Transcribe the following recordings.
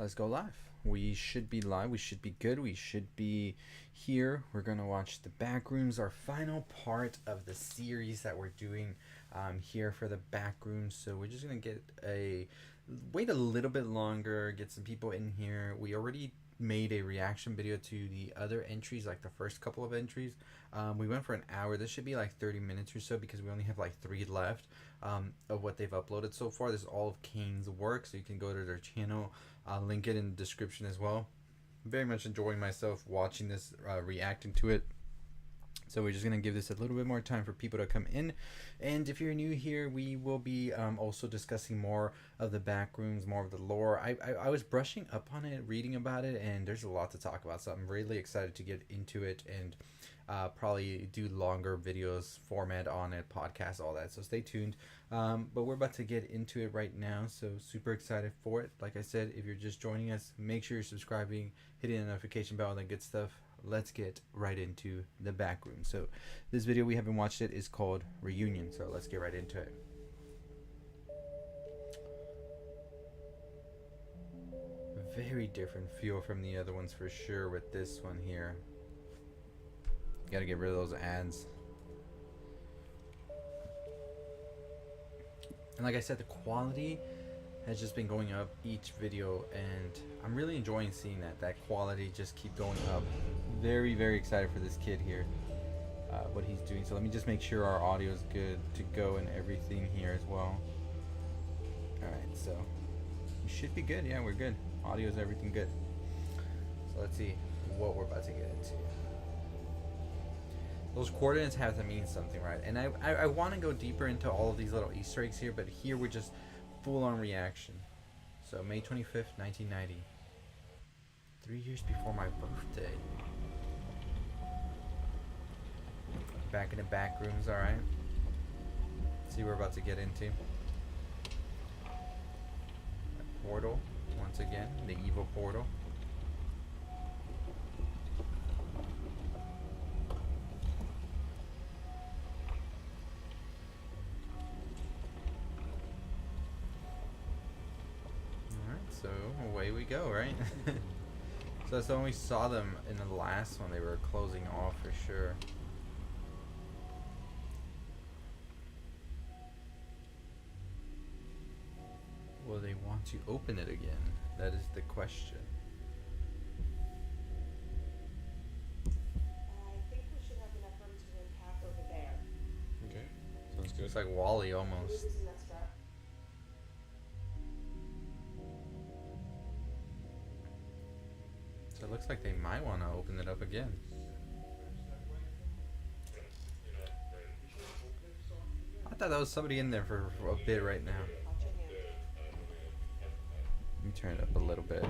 Let's go live. We should be live. We should be good. We should be here. We're going to watch the Backrooms, our final part of the series that we're doing here for the Backrooms. So we're just going to wait a little bit longer, get some people in here. We already made a reaction video to the other entries, like the first couple of entries. We went for an hour. This should be like 30 minutes or so because we only have like 3 left of what they've uploaded so far. This is all of Kane's work, so you can go to their channel. I'll link it in the description as well. I'm very much enjoying myself watching this, reacting to it. So we're just going to give this a little bit more time for people to come in. And if you're new here, we will be also discussing more of the Backrooms, more of the lore. I was brushing up on it, reading about it, and there's a lot to talk about. So I'm really excited to get into it and probably do longer videos, format on it, podcast, all that. So stay tuned. But we're about to get into it right now. So super excited for it. Like I said, if you're just joining us, make sure you're subscribing, hitting the notification bell, all that good stuff. Let's get right into the Backroom. So this video, we haven't watched it, is called Reunion. So let's get right into it. Very different feel from the other ones for sure with this one here. Gotta get rid of those ads. And like I said, the quality has just been going up each video, and I'm really enjoying seeing that quality just keep going up. Very, very excited for this kid here, what he's doing. So let me just make sure our audio is good to go and everything here as well. Alright, so we should be good. Yeah, we're good. Audio is everything good. So let's see what we're about to get into. Those coordinates have to mean something, right? And I want to go deeper into all of these little Easter eggs here, but here we're just full-on reaction. So May 25th, 1990. 3 years before my birthday. Back in the Backrooms, alright. See what we're about to get into. A portal, once again, the evil portal. So away we go, right? So that's when we saw them in the last one. They were closing off for sure. Will they want to open it again? That is the question. I think we should have enough room to run path over there. Okay, sounds good. It's like Wally almost. This is extra. So it looks like they might want to open it up again. I thought that was somebody in there for a bit right now. I'll check in. Let me turn it up a little bit.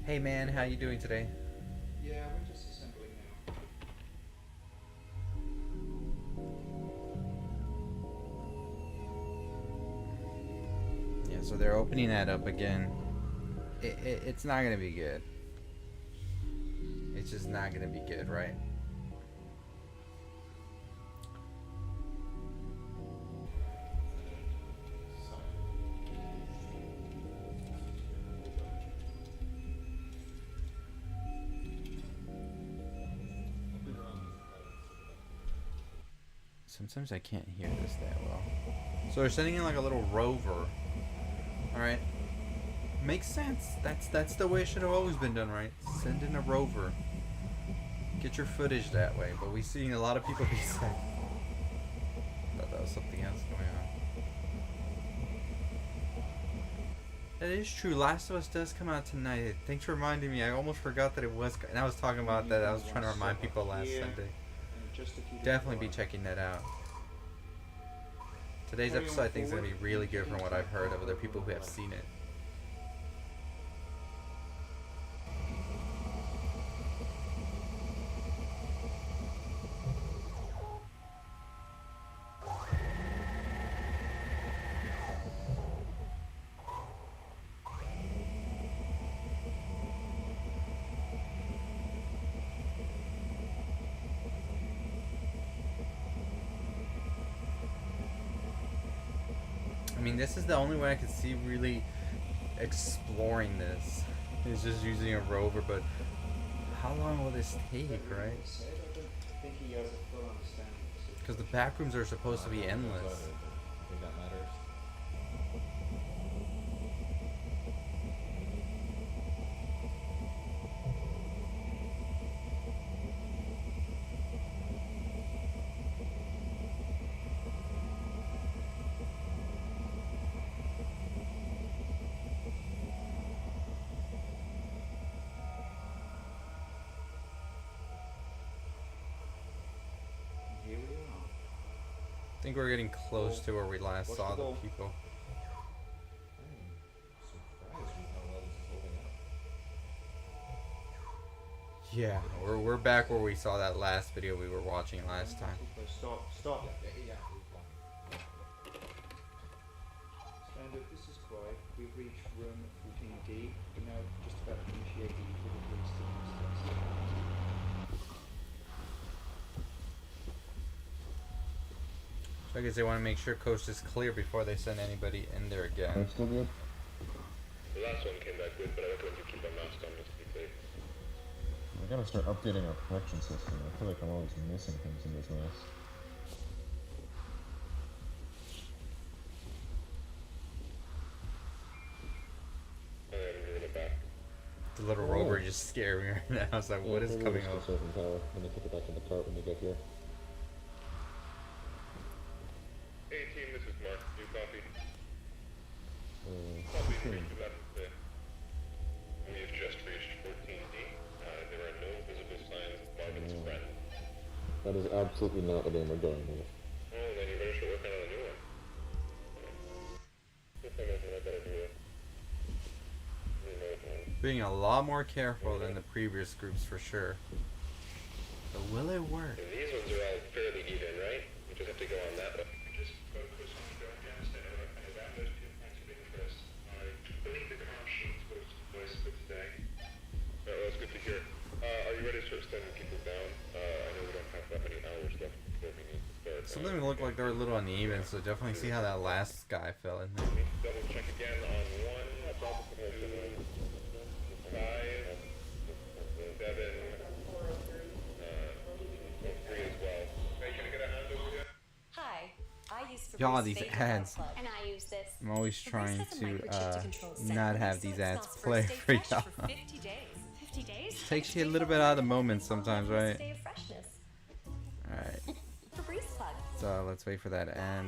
Hey man, how you doing today? Yeah, we're just assembling now. Yeah, so they're opening that up again. It's not gonna be good. It's just not gonna be good, right? Sometimes I can't hear this that well. So they're sending in like a little rover. Alright. Makes sense. That's the way it should have always been done, right? Send in a rover. Get your footage that way. But we've seen a lot of people be sick. Thought that was something else going on. That is true. Last of Us does come out tonight. Thanks for reminding me. I almost forgot that it was. And I was talking about that. I was trying to remind people last Sunday. Definitely be checking that out. Today's episode I think is going to be really good from what I've heard of other people who have seen it. I mean, this is the only way I could see really exploring this. Is just using a rover, but how long will this take, right? I don't think he has a full understanding of the situation. Because the backrooms are supposed to be endless. I think that matters. Here we are. I think we're getting close to where we last What's saw the the goal? people. I'm surprised with how well this is holding up. Yeah, we're back where we saw that last video we were watching last time. Stop. Stand up, this is quiet. We've reached room 14D. We're now just about to initiate the utility stimulus test. So I guess they want to make sure coast is clear before they send anybody in there again. That's still good. The last one came back good, but I recommend you keep a mask on just to be safe. We gotta start updating our protection system. I feel like I'm always missing things in this mess. I am moving it back. The little rover just scared me right now. I was like, what is coming up? Conserving power, and they put it back in the cart when they get here. Hey team, this is Mark. You copy? Uh, Copy. hmm. Reach about the We've just reached 14D. There are no visible signs of Marvin's friend. That is absolutely not the name we're going with. Oh, then you better start working on a new one. Looks like I better do it. Remote one. Being a lot more careful than the previous groups for sure. But will it work? And these ones are all fairly even, right? You just have to go on that one. Just focus on Afghanistan and around those 2 points of interest. I believe the calm sheets was voiced for today. Well, that's good to hear. Are you ready to start sending people down? I know we don't have that many hours left before we need to start. Some of them look like they were a little uneven, so definitely see how that last guy fell in there. We need to double check again on 1, 2, 5, 7, 3 as well. Hey, can I get a hand over here? Hi, I use Y'all, Febreze these Facial ads. Club, and I use this. I'm always Febreze trying has a to microchip to control scent not release, have so these it ads smells play first for day fresh y'all. for 50 days. 50 days? Takes you a little bit out of the moment sometimes, right? Stay of freshness. Alright, Febreze Plug. so let's wait for that ad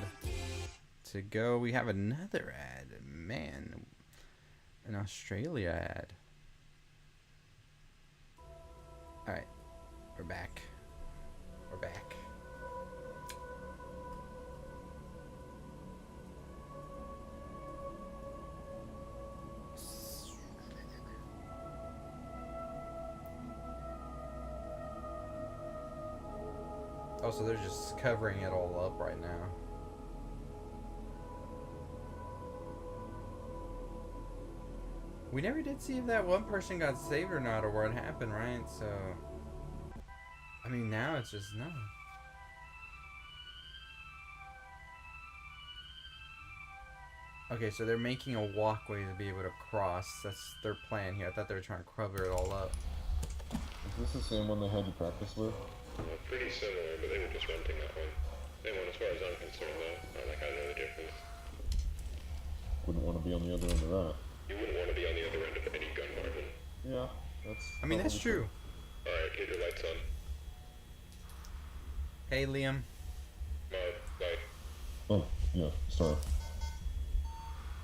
to go. We have another ad. Man, an Australia ad. Alright, we're back. We're back. Oh, so they're just covering it all up right now. We never did see if that one person got saved or not, or what happened, right? So, I mean, now it's just no. Okay, so they're making a walkway to be able to cross. That's their plan here. I thought they were trying to cover it all up. Is this the same one they had you practice with? Well, pretty similar, but they were just renting that one. Same one as far as I'm concerned, though. Like, I know the difference. Wouldn't want to be on the other end of that. You wouldn't want to be on the other end of any gun, Marvin. Yeah, that's. I mean, that's probably true. Alright, get your lights on. Hey, Liam. Marv, light. Oh, yeah, sorry.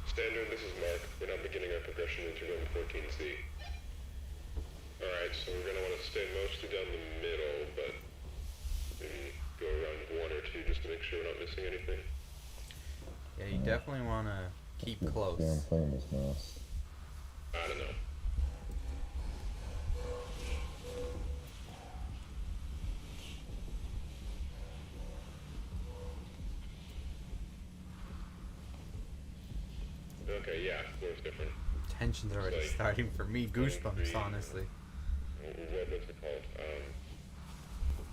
Standard, this is Mark. We're now beginning our progression into room 14C. Alright, so we're gonna want to stay mostly down the middle, but maybe go around 1 or 2 just to make sure we're not missing anything. Yeah, you definitely want to keep Damn close. famous mouse. I don't know. Okay, yeah, floor's different. Tension's already starting for me. Goosebumps, honestly. What's it called?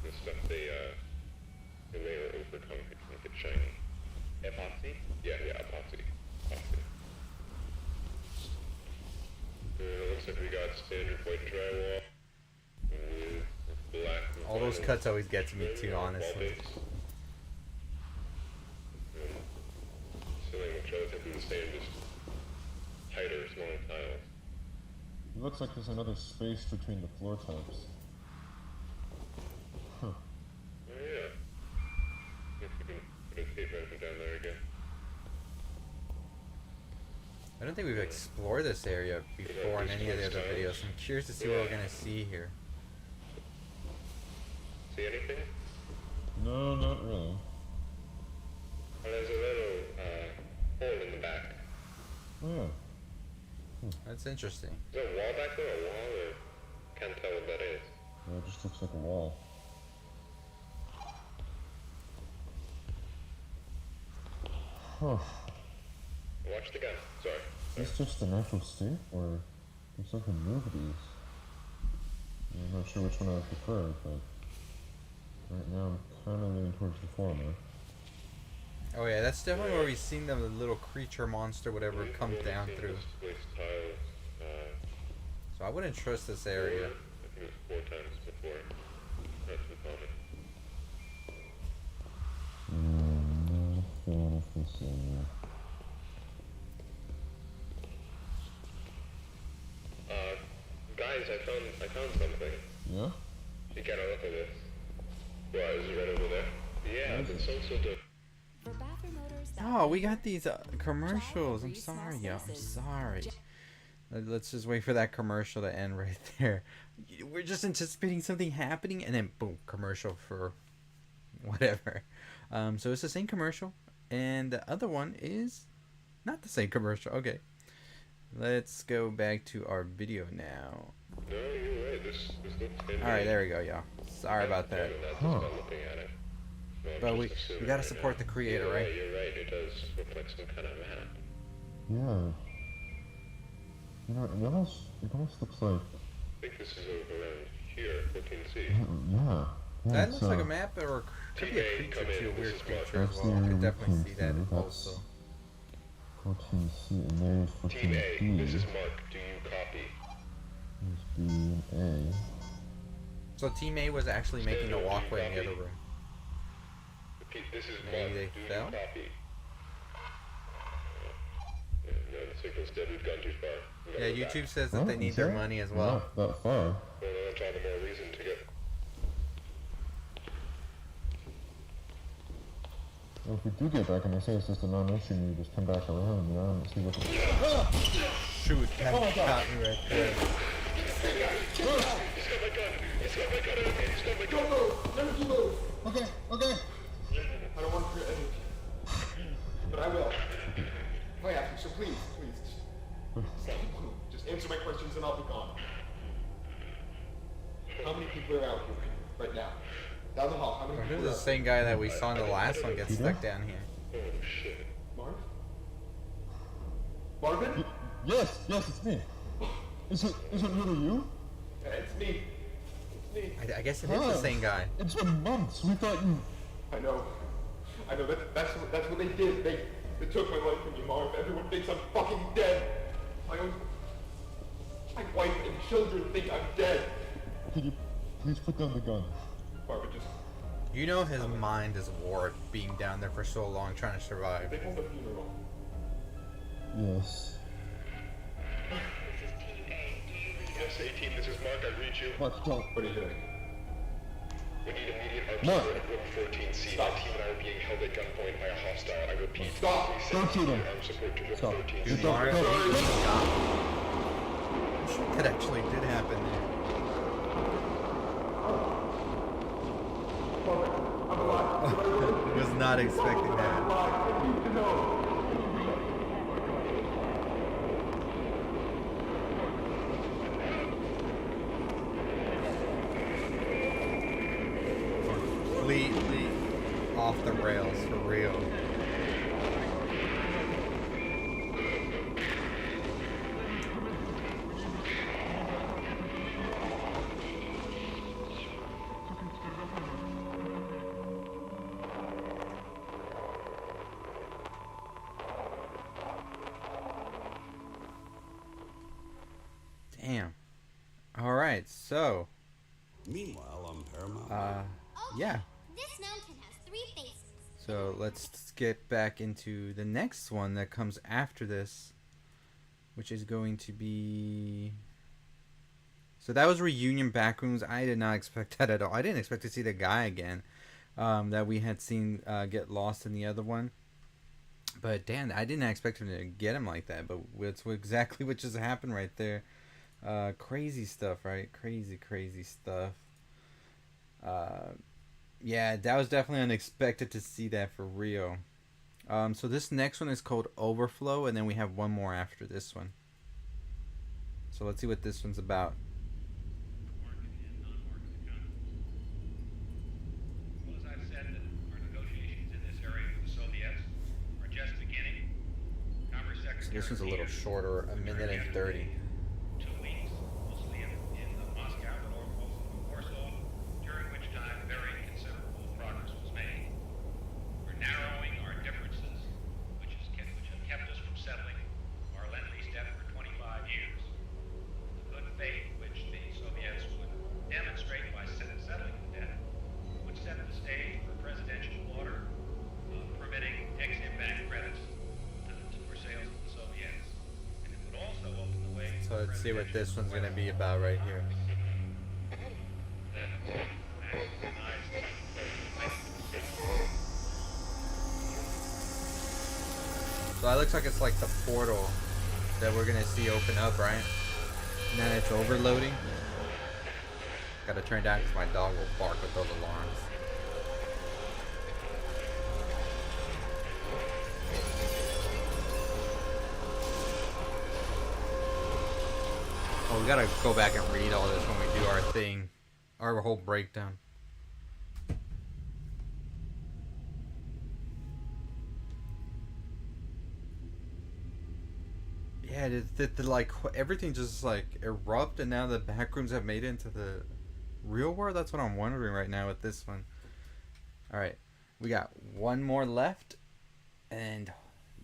The stuff they layer over concrete to make it shiny. Epoxy? Yeah, epoxy. Epoxy. It looks like we got standard white drywall with black. All those vinyl cuts always get to me too, wall honestly. base. Ceiling, which I would think is the same, just tighter, smaller tiles. It looks like there's another space between the floor types. Huh. Oh yeah. If we can put a tape measure down there again. I don't think we've explored this area before in any of the other videos. I'm curious to see what we're gonna see here. See anything? No, not really. Well, there's a little hole in the back. Oh yeah. That's interesting. Is there a wall back there? A wall? Or can't tell what that is. Yeah, it just looks like a wall. Huh. Watch the gun. Sorry. Is this just the natural state, or does something move these? I'm not sure which one I prefer, but right now I'm kind of leaning towards the former. Oh yeah, that's definitely where we've seen the little creature monster, whatever, come down through. This place tiles, So I wouldn't trust this area. I think it was 4 times before. That's the comment. Not a fan of this area. Guys, I found something. Yeah? You gotta look at this. What, is it right over there? Yeah, it's so dope. For bathroom odors that Oh, we got these commercials. I'm sorry, yo. I'm sorry. Let's just wait for that commercial to end right there. We're just anticipating something happening, and then boom, commercial for whatever. So it's the same commercial, and the other one is not the same commercial. Okay, let's go back to our video now. No, you're right. This looks All right, there we go, y'all. Sorry about that. That's just by looking at it. No, I'm But just we assuming gotta right support now. the creator, You're right? You're right. It does look like some kind of map. Yeah. You know, it almost looks like, I think this is over around here, 14C. yeah. That it's, looks like a map, or could be a Teammate, creature come in. too, a This weird is creature Mark. as That's well. I the could area definitely we see came that through. also. That's 14C, and there's Team A, 14B. this is Mark. Do you copy? There's B and A. So Team A was actually making a walkway in the other room. Repeat, this is Maybe Mark. they Do you fell? copy? No, the signal's dead. We've gone too far. We gotta Yeah, go back. YouTube says that Oh, they need is their that money as well. Not that far. Well, that's all the more reason to get. Well, if we do get back and they say it's just a non-issue, you just come back around, and see what. Shoot, that got me right there. He's got my gun! He's got my gun! He's got my gun! Never move! Okay, okay. I don't want to create any... But I will. If I have to, so please, just answer my questions and I'll be gone. How many people are out here right now? Down the hall, how many This people is are the out? same guy that we saw in the last one get stuck down here. Oh shit. Marv? Marvin? Yes, it's me. Is it really you? Yeah, it's me. It's me. I guess it is the same guy. It's been months. We thought you. I know. That's what they did. They took my life from me, Marv. Everyone thinks I'm fucking dead. My wife and children think I'm dead. Could you please put down the gun? Marvin, just... You know his mind is warped being down there for so long trying to survive. They hold a funeral. Yes. This is Team A. Do you read Yes, 18, this is Mark. I read you. Mark, don't. What are you doing? We need immediate armed Mark. support at room 14C. Stop. My team and I are being held at gunpoint by a hostile. I repeat. Stop. Please Don't send shoot him. immediate armed support to room Stop. 14C. Dude, Don't- Mark, don't- that actually did happen there. I'm alive. Was not expecting I'm that. alive. I need to know. Completely off the rails for real. So, Meanwhile, on Paramount. yeah. This mountain has 3 faces. So let's get back into the next one that comes after this, which is going to be. So that was Reunion Backrooms. I did not expect that at all. I didn't expect to see the guy again that we had seen get lost in the other one. But damn, I didn't expect him to get him like that. But it's exactly what just happened right there. Crazy stuff, right? Crazy stuff. Yeah, that was definitely unexpected to see that for real. So this next one is called Overflow, and then we have one more after this one. So let's see what this one's about. Market and non-market economies. Well, as I've said, that our negotiations in this area with the Soviets are just beginning. Commerce So Secretary. this one's a little shorter, a minute and 30. 2 weeks, mostly in Moscow, but also in Warsaw, during which time very considerable progress was made. We're narrowing our differences, which have kept us from settling our Lend-Lease debt for 25 years. The good faith which the Soviets would demonstrate by settling the debt would set the stage for a presidential order permitting Exim Bank credits for sales to the Soviets. And it would also open the way. So let's see what this one's gonna be about right here. So that looks like it's like the portal that we're gonna see open up, right? And then it's overloading. Gotta turn down because my dog will bark with those alarms. Oh, we gotta go back and read all this when we do our thing, our whole breakdown. Yeah, did like everything just like erupt, and now the backrooms have made it into the real world? That's what I'm wondering right now with this one. All right, we got one more left, and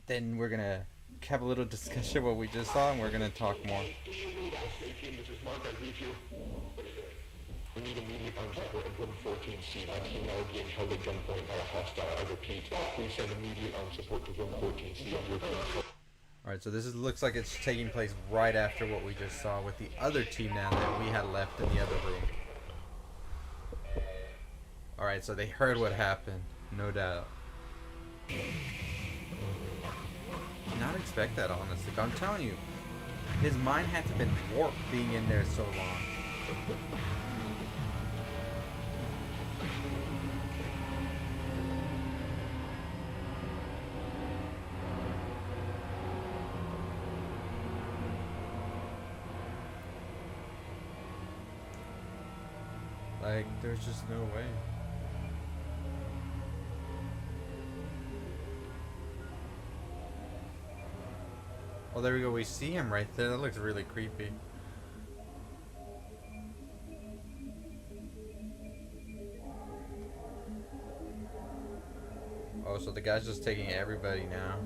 then we're gonna have a little discussion of what we just saw, and we're gonna talk more. This is Mark. I read you. We need immediate armed support of room 14C. My team now being held at gunpoint by a hostile. I repeat, please send immediate armed support to room 14C on your team. Alright, so this looks like it's taking place right after what we just saw with the other team now that we had left in the other room. Alright, so they heard what happened, no doubt. Did not expect that, honestly. I'm telling you, his mind had to have been warped being in there so long. Like, there's just no way. Oh, there we go. We see him right there. That looks really creepy. Oh, so the guy's just taking everybody now.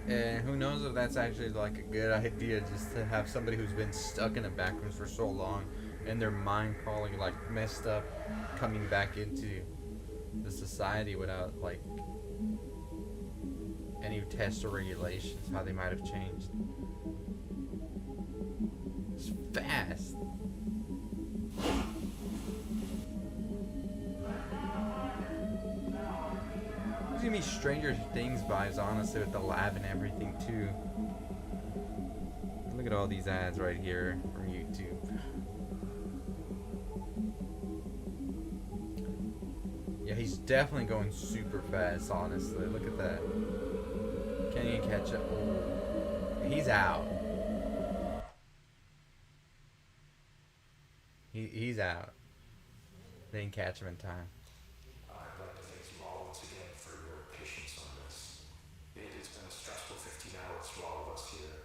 And who knows if that's actually like a good idea, just to have somebody who's been stuck in a backrooms for so long and their mind probably like messed up coming back into the society without like any tests or regulations, how they might have changed. It's fast. It's gonna be Stranger Things vibes, honestly, with the lab and everything too. Look at all these ads right here from YouTube. Yeah, he's definitely going super fast, honestly. Look at that. Can't even catch it. Oh, he's out. He's out. They didn't catch him in time. I'd like to thank you all once again for your patience on this. It's been a stressful 15 hours for all of us here.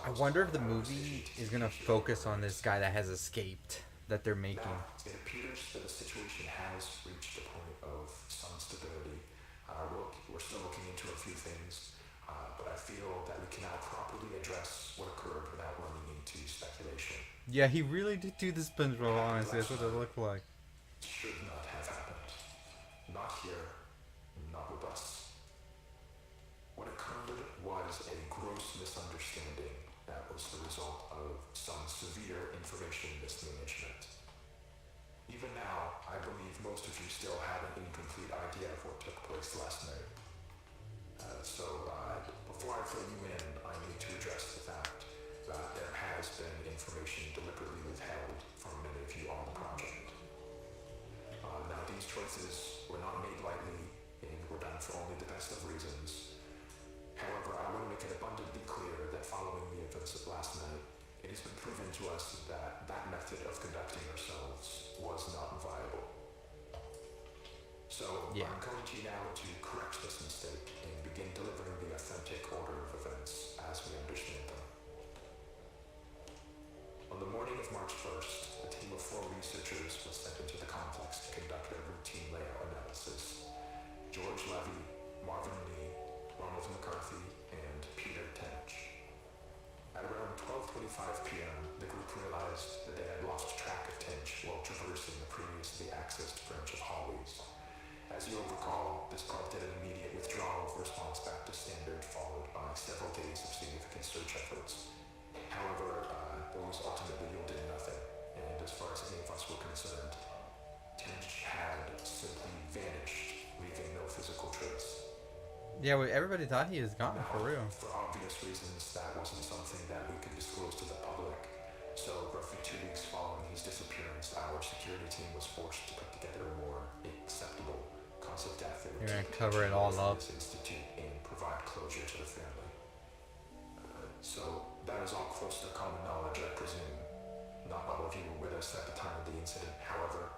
I wonder if the movie is gonna focus on this guy that has escaped that they're making. Now, it appears that the situation has reached a point of some stability. We're still looking into a few things, but I feel that we can now properly address what occurred without running into speculation. Yeah, he really did do the SpongeBob. Honestly, that's what it looked like. Should not have happened. Not here, not with us. What occurred was a gross misunderstanding that was the result of some severe information mismanagement. Even now, I believe most of you still have an incomplete idea of what took place last night. Before I fill you in, I need to address the fact that there has been information deliberately withheld from many of you on the project. Now, these choices were not made lightly and were done for only the best of reasons. However, I want to make it abundantly clear that following the events of last night, it has been proven to us that that method of conducting ourselves was not viable. So, Yeah. I'm coming to you now to correct this mistake and begin delivering the authentic order of events as we understand them. On the morning of March 1st, a team of 4 researchers was sent into the complex to conduct a routine layout analysis. George Levy, Marvin Lee, Ronald McCarthy, and Peter Tench. At around 12:25 p.m., the group realized that they had lost track of Tench while traversing the previously accessed branch of hallways. As you'll recall, this prompted an immediate withdrawal of response back to standard, followed by several days of significant search efforts. However, those ultimately yielded nothing, and as far as any of us were concerned, Tench had simply vanished, leaving no physical trace. Yeah, well, everybody thought he was gone for real. For obvious reasons, that wasn't something that we could disclose to the public. So, roughly 2 weeks following his disappearance, our security team was forced to put together a more acceptable cause of death. You're gonna cover it all up. This institute and provide closure to the family. So that is all close to common knowledge, I presume. Not all of you were with us at the time of the incident. However,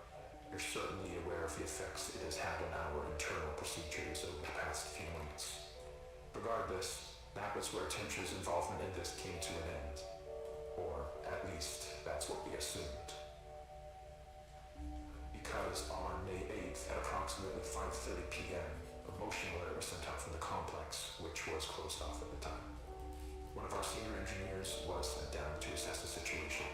you're certainly aware of the effects it has had on our internal procedures over the past few months. Regardless, that was where Tench's involvement in this came to an end. Or at least, that's what we assumed. Because on May 8th at approximately 5:30 p.m., a motion alert was sent out from the complex, which was closed off at the time. One of our senior engineers was sent down to assess the situation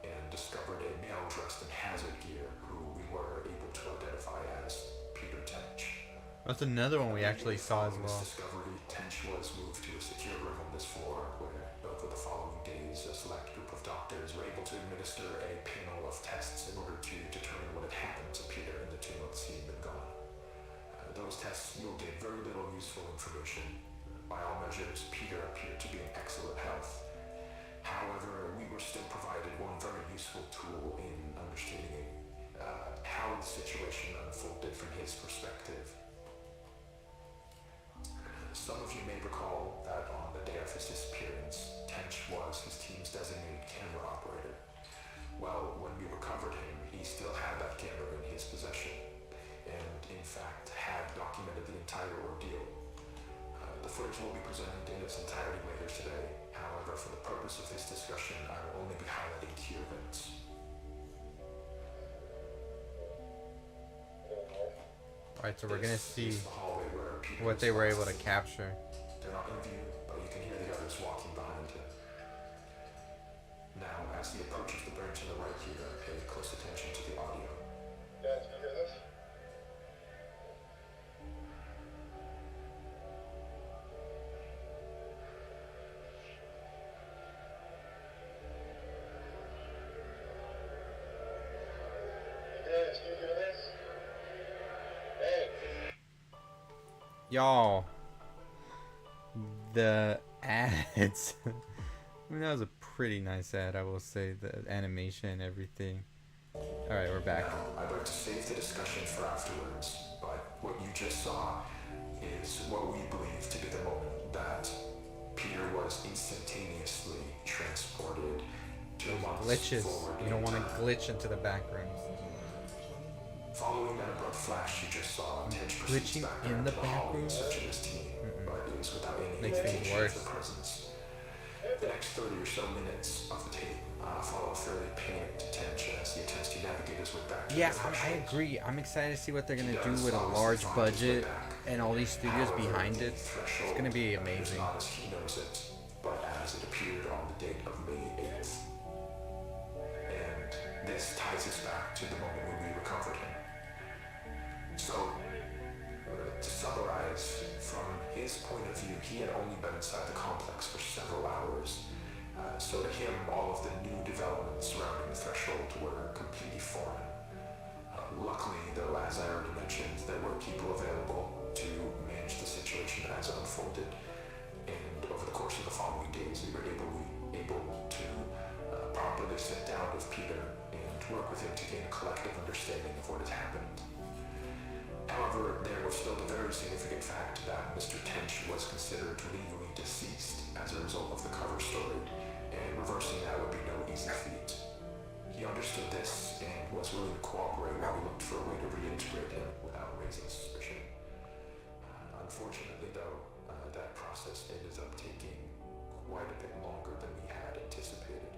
and discovered a male dressed in hazard gear who we were able to identify as Peter Tench. That's another one we actually saw as Following well. this discovery, Tench was moved to a secure room on this floor where, over the following days, a select group of doctors were able to administer a panel of tests in order to determine what had happened to Peter in the 2 months he had been gone. Those tests yielded very little useful information. By all measures, Peter appeared to be in excellent health. However, we were still provided one very useful tool in understanding how the situation unfolded from his perspective. Some of you may recall that on the day of his disappearance, Tench was his team's designated camera operator. Well, when we recovered him, he still had that camera in his possession, and in fact had documented the entire ordeal. The footage will be presented in its entirety later today. However, for the purpose of this discussion, I will only be highlighting key events. Alright, so we're gonna see This is the hallway where Peter what they was were able to last seen. capture. They're not in view, but you can hear the others walking behind him. Now, as he approaches the branch on the right here, pay close attention to the audio. Dad, can you hear this? Hey, can you hear this? Hey. Y'all, the ads. I mean, that was a pretty nice ad, I will say. The animation and everything. Alright, we're back. Now, I'd like to save the discussion for afterwards, but what you just saw is what we believe to be the moment that Peter was instantaneously transported 2 months Glitches. forward You don't in want to time. glitch into the backrooms. Following that abrupt flash you just saw, Tench Glitching proceeds back in down the to the hallway in backrooms? search of his team, but it was without any Makes things indication worse. of their presence. The next 30 or so minutes of the tape follow a fairly pained to Tench as he attempts to navigate his way back to Yeah, the I threshold. agree. I'm excited to see what they're He gonna do does with a obviously large find his way budget back. and all these studios However, behind the it. It's threshold gonna be is amazing. not as he knows it, but as it appeared on the date of May 8th. And this ties us back to the moment when we recovered him. So, to summarize, from his point of view, he had only been inside the complex for several hours. So to him, all of the new developments surrounding the threshold were completely foreign. Luckily, though, as I already mentioned, there were people available to manage the situation as it unfolded. And over the course of the following days, we were able to properly sit down with Peter and work with him to gain a collective understanding of what had happened. However, there was still the very significant fact that Mr. Tench was considered legally deceased as a result of the cover story, and reversing that would be no easy feat. He understood this and was willing to cooperate while we looked for a way to reintegrate him without raising suspicion. Unfortunately, though, that process ended up taking quite a bit longer than we had anticipated.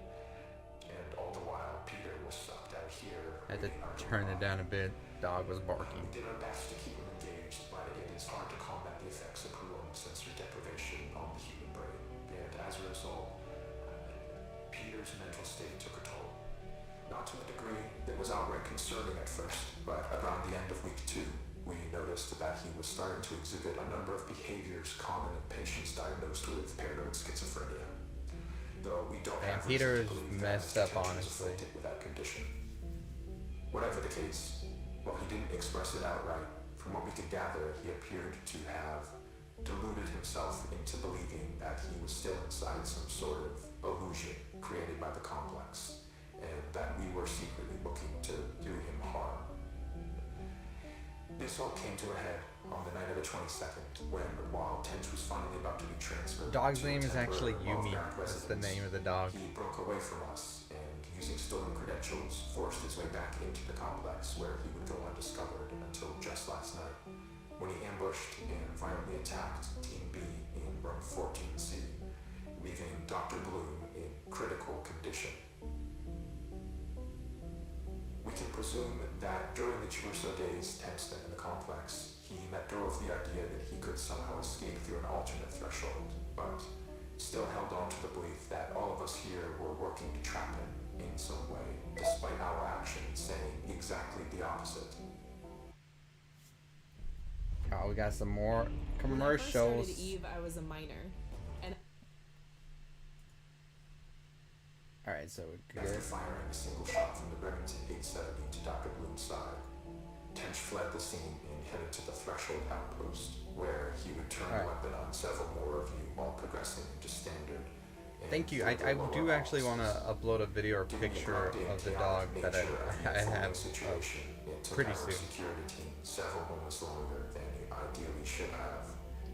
And all the while, Peter was sucked out here. I had to turn it down a bit. Dog was barking. We did our best to keep him engaged, but it is hard to combat the effects of prolonged sensory deprivation on the human brain. And as a result, Peter's mental state took a toll. Not to a degree that was outright concerning at first, but around the end of week 2, we noticed that he was starting to exhibit a number of behaviors common in patients diagnosed with paranoid schizophrenia. Though we don't have Peter reason to is believe that messed his up, attention was honestly. afflicted with that condition. Whatever the case, while he didn't express it outright, from what we could gather, he appeared to have deluded himself into believing that he was still inside some sort of illusion created by the complex, and that we were secretly looking to do him harm. This all came to a head on the night of the 22nd, when, while Tench was finally about to be transferred. Dog's to a name is actually temporary Yumi. off-ground That's the residence, name of the dog. He broke away from us and, using stolen credentials, forced his way back into the complex where he would go undiscovered until just last night, when he ambushed and violently attacked Team B in room 14C, leaving Dr. Bloom in critical condition. We can presume that during the Jeruso days Tench spent in the complex, he let go of the idea that he could somehow escape through an alternate threshold, but still held on to the belief that all of us here were working to trap him in some way, despite our actions saying exactly the opposite. Oh, we got some more When I first commercials. started Eve, I was a minor, and All right, so After firing a single shot from the Remington 870 to Dr. Bloom's side, Tench fled the scene and headed to the threshold outpost, where he would turn the weapon on several more of you while progressing into standard. And thank you. I do actually want to upload a video or picture of the dog that I have pretty soon. Security team several moments longer than he ideally should have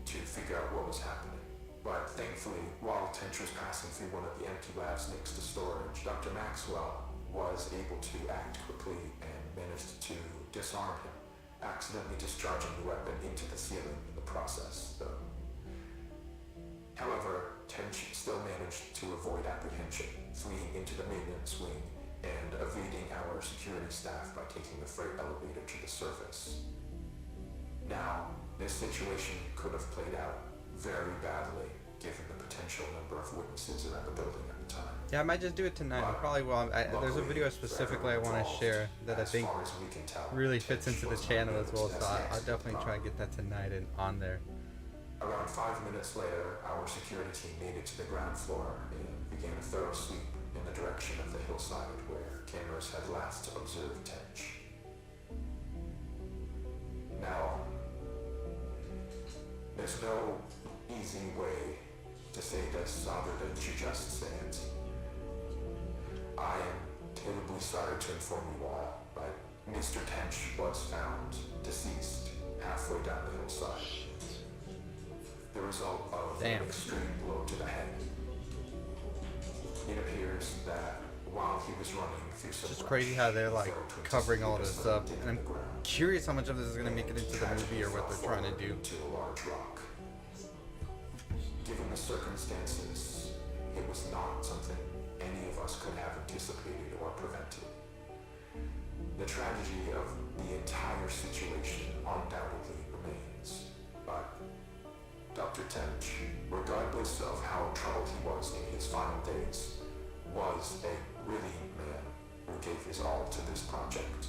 to figure out what was happening. But thankfully, while Tench was passing through one of the empty labs next to storage, Dr. Maxwell was able to act quickly and managed to disarm him, accidentally discharging the weapon into the ceiling in the process. However, Tench still managed to avoid apprehension, fleeing into the maintenance wing and evading our security staff by taking the freight elevator to the surface. Now, this situation could have played out very badly, given the potential number of witnesses around the building at the time. Yeah, I might just do it tonight. I probably will. There's a video specifically I want to share that I think really fits into the channel as well, so I'll definitely try to get that tonight and on there. Around 5 minutes later, our security team made it to the ground floor and began a thorough sweep in the direction of the hillside where cameras had last observed Tench. Now, there's no easy way to say this other than to just say it. I am terribly sorry to inform you all, but Mr. Tench was found deceased halfway down the hillside. The result of an extreme blow to the head. It appears that while he was running through some It's just crazy how they're like covering all this up, and I'm curious how much of this is gonna make it into the movie or what they're trying to do. To a large rock. Given the circumstances, it was not tragedy of the entire situation undoubtedly remains. But Dr. Tench, regardless of how troubled he was in his final days, was a brilliant man who gave his all to this project.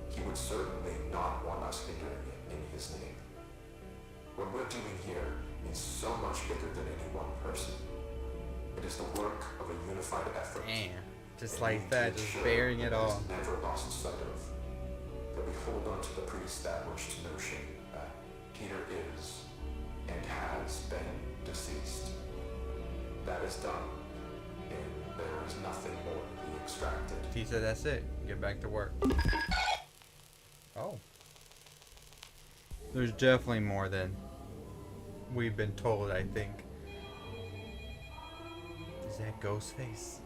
He would certainly not want us hindering it in his name. What we're doing here is so much bigger than any one person. It is the work of a unified effort. Damn. Just And like we that, need to just ensure burying it that all. is never lost sight of. That we hold on to the pre-established notion that Peter is and has been deceased. That is done, and there is nothing more to be extracted. He said that's it. Get back to work. Oh. There's definitely more than we've been told, I think. Is that Ghostface?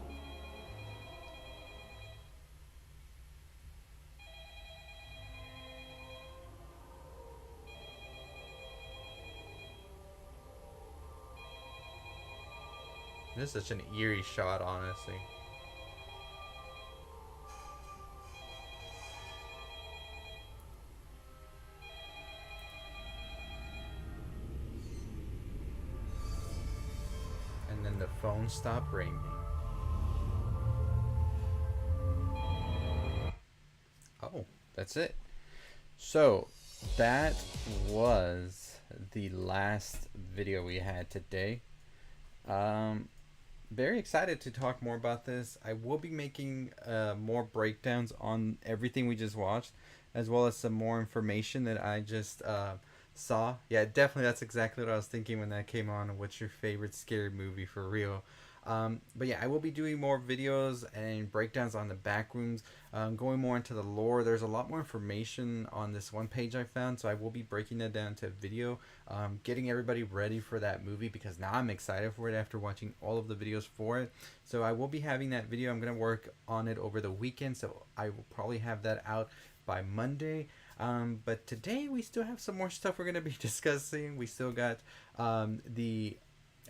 This is such an eerie shot, honestly. And then the phone stopped ringing. Oh, that's it. So, that was the last video we had today. Very excited to talk more about this. I will be making more breakdowns on everything we just watched, as well as some more information that I just saw. Yeah, definitely, that's exactly what I was thinking when that came on. What's your favorite scary movie for real? But yeah, I will be doing more videos and breakdowns on the Backrooms, going more into the lore. There's a lot more information on this one page I found, so I will be breaking that down to video, getting everybody ready for that movie, because now I'm excited for it after watching all of the videos for it. So I will be having that video. I'm going to work on it over the weekend, so I will probably have that out by Monday. But today we still have some more stuff we're going to be discussing. We still got the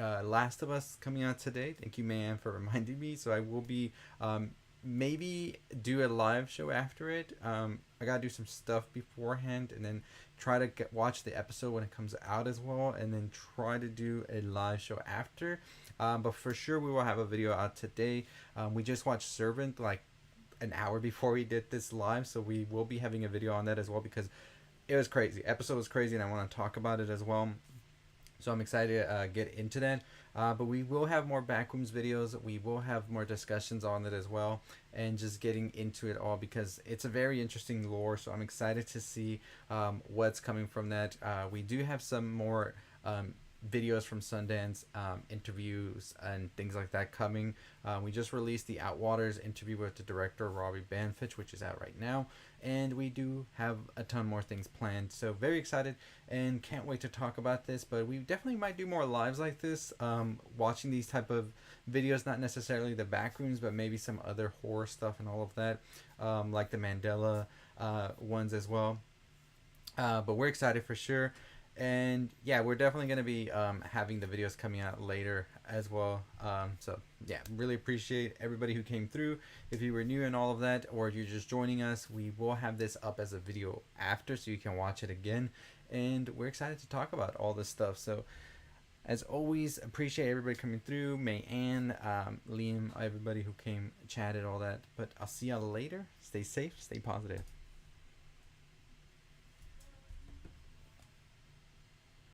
Last of Us coming out today. Thank you, man, for reminding me. So I will be maybe do a live show after it. I gotta do some stuff beforehand, and then try to watch the episode when it comes out as well, and then try to do a live show after. But for sure, we will have a video out today. We just watched Servant like an hour before we did this live, so we will be having a video on that as well, because it was crazy. Episode was crazy, and I want to talk about it as well. So I'm excited to get into that. But we will have more Backrooms videos. We will have more discussions on it as well. And just getting into it all, because it's a very interesting lore. So I'm excited to see what's coming from that. We do have some more videos from Sundance, interviews and things like that coming. We just released the Outwaters interview with the director Robbie Banfitch, which is out right now, and we do have a ton more things planned. So very excited and can't wait to talk about this. But we definitely might do more lives like this, watching these type of videos, not necessarily the Backrooms, but maybe some other horror stuff and all of that, like the Mandela ones as well. But we're excited for sure. And yeah, we're definitely going to be having the videos coming out later as well. So yeah, really appreciate everybody who came through. If you were new and all of that, or if you're just joining us, we will have this up as a video after, so you can watch it again. And we're excited to talk about all this stuff. So as always, appreciate everybody coming through. May Ann, Liam, everybody who came, chatted, all that. But I'll see y'all later. Stay safe, stay positive.